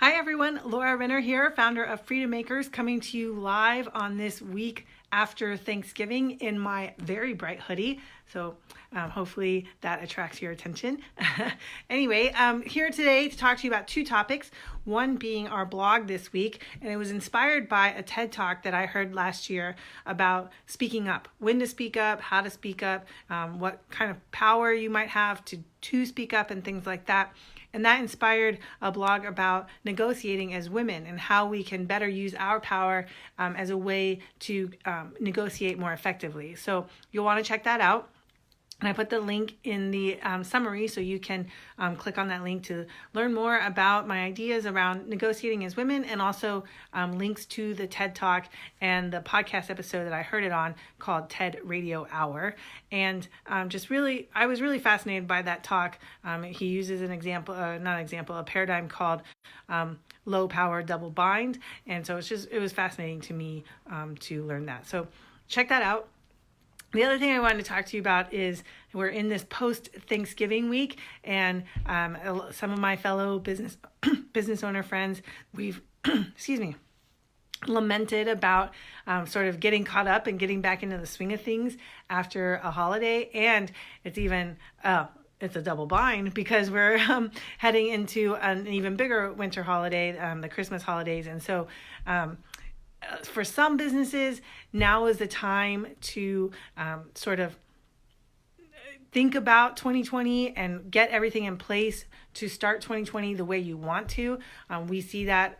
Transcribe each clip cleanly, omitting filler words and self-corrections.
Hi everyone, Laura Renner here, founder of Freedom Makers, coming to you live on this week after Thanksgiving in my very bright hoodie. So hopefully that attracts your attention. Anyway, I'm here today to talk to you about two topics. One being our blog this week, and it was inspired by a TED Talk that I heard last year about speaking up, when to speak up, how to speak up, what kind of power you might have to speak up and things like that. And that inspired a blog about negotiating as women and how we can better use our power as a way to negotiate more effectively. So you'll want to check that out. And I put the link in the summary so you can click on that link to learn more about my ideas around negotiating as women, and also links to the TED Talk and the podcast episode that I heard it on called TED Radio Hour. And I was really fascinated by that talk. He uses a paradigm called low power double bind. And so it was fascinating to me to learn that. So check that out. The other thing I wanted to talk to you about is we're in this post-Thanksgiving week, and some of my fellow business owner friends, we've, lamented about sort of getting caught up and getting back into the swing of things after a holiday, and it's a double bind because we're heading into an even bigger winter holiday, the Christmas holidays, and so for some businesses, now is the time to sort of think about 2020 and get everything in place to start 2020 the way you want to. We see that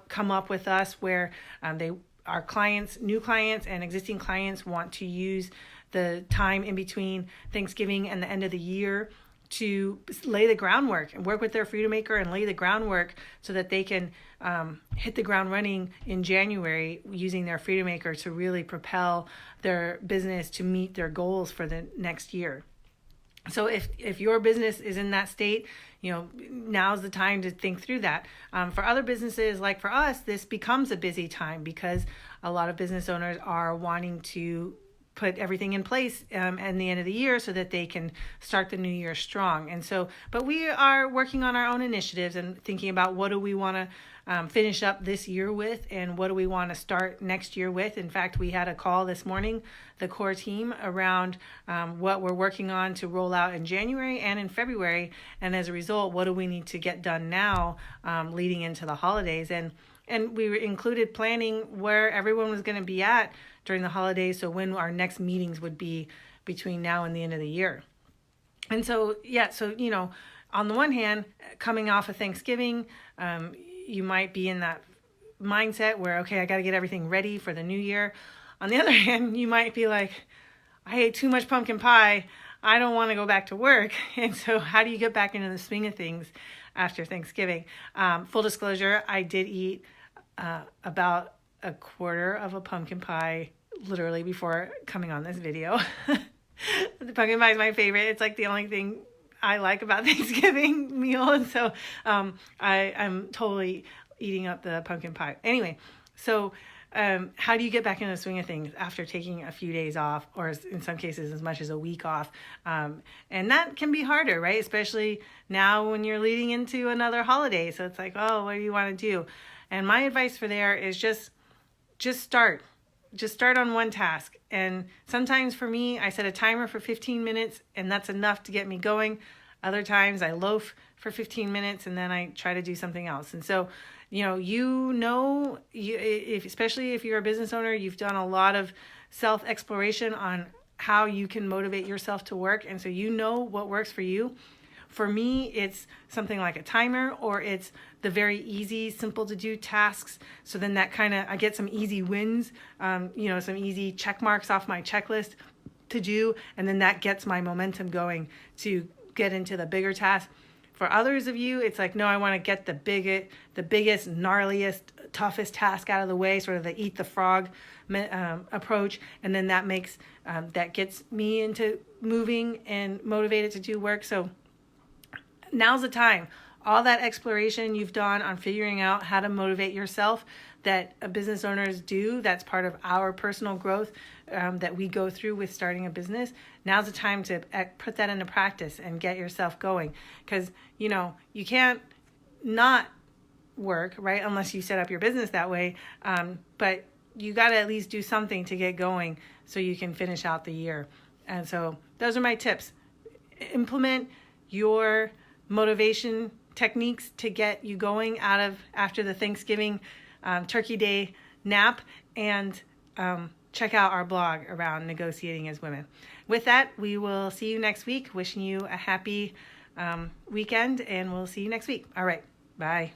come up with us where our clients, new clients and existing clients, want to use the time in between Thanksgiving and the end of the year to lay the groundwork and work with their Freedom Maker and lay the groundwork so that they can hit the ground running in January using their Freedom Maker to really propel their business to meet their goals for the next year. So if your business is in that state, now's the time to think through that. For other businesses, like for us, this becomes a busy time because a lot of business owners are wanting to put everything in place at the end of the year so that they can start the new year strong. And so, but we are working on our own initiatives and thinking about what do we want to finish up this year with and what do we want to start next year with. In fact, we had a call this morning, the core team, around what we're working on to roll out in January and in February. And as a result, what do we need to get done now leading into the holidays? And we included planning where everyone was going to be at during the holidays, so when our next meetings would be between now and the end of the year. And so, on the one hand, coming off of Thanksgiving, you might be in that mindset where, okay, I got to get everything ready for the new year. On the other hand, you might be like, I ate too much pumpkin pie. I don't want to go back to work. And so how do you get back into the swing of things after Thanksgiving? Full disclosure, I did eat about a quarter of a pumpkin pie literally before coming on this video. The pumpkin pie is my favorite. It's like the only thing I like about Thanksgiving meal. And so I'm totally eating up the pumpkin pie. Anyway, so how do you get back into the swing of things after taking a few days off, or in some cases as much as a week off? And that can be harder, right? Especially now when you're leading into another holiday. So it's like, oh, what do you want to do? And my advice for there is just start. Just start on one task. And sometimes for me, I set a timer for 15 minutes and that's enough to get me going. Other times I loaf for 15 minutes and then I try to do something else. And so, especially if you're a business owner, you've done a lot of self-exploration on how you can motivate yourself to work. And so what works for you. For me, it's something like a timer, or it's the very easy, simple to do tasks. So then I get some easy wins, some easy check marks off my checklist to do. And then that gets my momentum going to get into the bigger task. For others of you, it's like, no, I want to get the biggest, gnarliest, toughest task out of the way, sort of the eat the frog approach. And then that gets me into moving and motivated to do work. So now's the time. All that exploration you've done on figuring out how to motivate yourself that business owners do, that's part of our personal growth that we go through with starting a business. Now's the time to put that into practice and get yourself going. Because, you can't not work, right? Unless you set up your business that way. But you got to at least do something to get going so you can finish out the year. And so those are my tips. Implement your motivation techniques to get you going out of after the Thanksgiving Turkey Day nap, and check out our blog around negotiating as women. With that, we will see you next week. Wishing you a happy weekend, and we'll see you next week. All right. Bye.